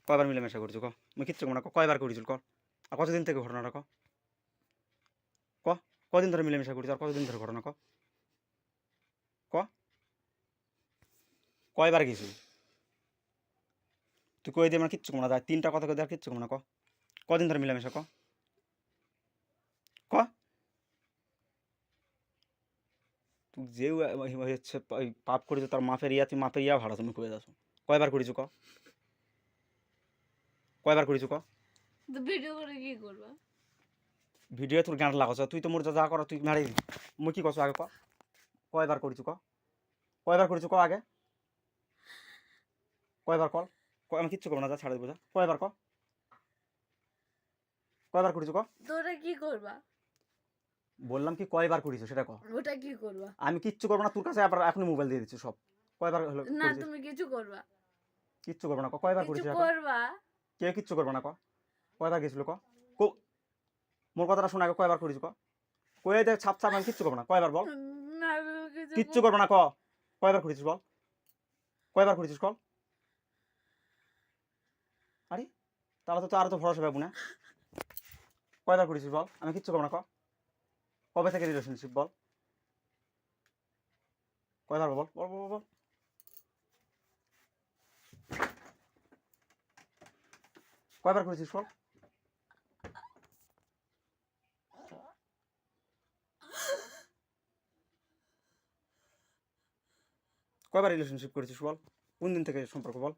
কয়বার মিলেমিশা করছো ক? মুই কিচ্ছু কম না, কয়বার করেছিল ক? আর কতদিন থেকে ঘটনাটা ক? ক কদিন ধরে মিলেমিশা করছো আর কতদিন ধরে ঘটনা ক? ক কয়বার গেছি? তুই কই দিয়ে আমার কিচ্ছু কম না, যায় 3টা কথা কই দিয়ে আর কিচ্ছু কম না ক? কদিন ধরে মিলেমিশা ক? ক তুই যেও হচ্ছে পাপ করেছো তার মাপের ইয়া, তুই মাপের ইয়া ভাড়া তুমি কয়ে যাচ্ছ। কয়বার করেছো ক? কয়বার করেছো ক? তো ভিডিও করে কি করবা? ভিডিও তোর গান লাগাছ, তুই তো মোর যা কর তুই মারি। মুই কি করছো আগে ক? কয়বার করেছো ক? কয়বার করেছো ক আগে? কয়বার কল? আমি কিচ্ছু করবো না, যা ছাড়ে দেবো যা। কয়বার ক? কয়বার করেছো ক? তোরা কি করবা? বললাম কি কয়বার করেছো সেটা ক। ওটা কি করবা? আমি কিচ্ছু করবো না, তোর কাছে আবার এখনই মোবাইল দিয়ে দিচ্ছি সব। কয়বার হলো না করেছিস? তুমি কিছু করবা, কিচ্ছু করবো না ক। কয়বার কিছু করেছিস এখন? করবা। কেউ কিচ্ছু করবো না ক। কয়বার গেছিল ক? কো মোর কথাটা শোনা আগে, কয়বার করেছো ক? কয়ে দে ছাপ ছাপ, আমি কিচ্ছু করবো না, কয়বার বল? না তুমি কিছু কিচ্ছু করবো না ক। কয়বার করেছিস বল? কয়বার করেছিস কল? আরে তাহলে তো আরো তো ভরসা পাবো না। কয়বার করেছিস বল? আমি কিচ্ছু করবো না ক। কবে থেকে রিলেশনশিপ বল? কয়বার বল বল বল বল। কয়বার করেছিস বল? কয়বার রিলেশনশিপ করেছিস বল? কোন দিন থেকে সম্পর্ক বল?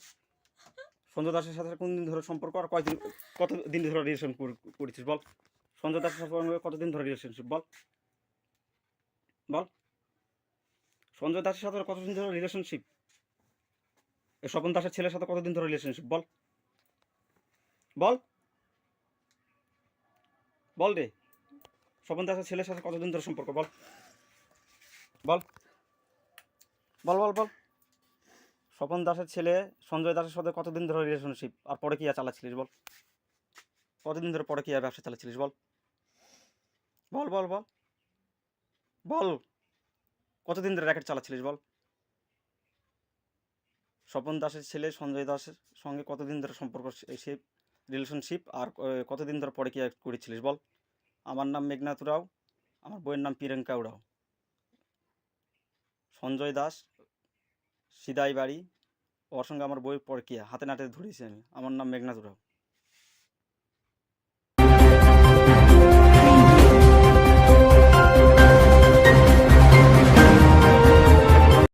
সঞ্জয় দাসের সাথে কোন দিন ধরে সম্পর্ক, আর কয়দিন কত দিন ধরে রিলেশন করেছিস বল? সঞ্জয় দাসের সাথে কতদিন ধরে রিলেশনশিপ বল? বল সঞ্জয় দাসের সাথে কতদিন ধরে রিলেশনশিপ? এই স্বপন দাসের ছেলের সাথে কতদিন ধরে রিলেশনশিপ বল? বল বল রে। স্বপন দাসের ছেলের সাথে কতদিন ধরে সম্পর্ক বল? বল বল বল বল। স্বপন দাসের ছেলে সঞ্জয় দাসের সাথে কতদিন ধরে রিলেশনশিপ, আর পরে কি চালাচ্ছিলিস বল? কতদিন ধরে পরে কি ব্যবসা চালাচ্ছিলিস বল? বল বল বল বল। কতদিন ধরে র্যাকেট চালাচ্ছিলিস বল? স্বপন দাসের ছেলে সঞ্জয় দাসের সঙ্গে কতদিন ধরে সম্পর্ক, সে রিলেশনশিপ, আর কতদিন ধরে পরে কি করেছিলিস বল? আমার নাম মেঘনাথ উরাও, আমার বইয়ের নাম প্রিয়াঙ্কা উরাও। সঞ্জয় দাস, সিদাই বাড়ি, ওর সঙ্গে আমার বই পরে কি হাতে নাতে ধরেছি আমি। আমার নাম মেঘনাথ উরাও।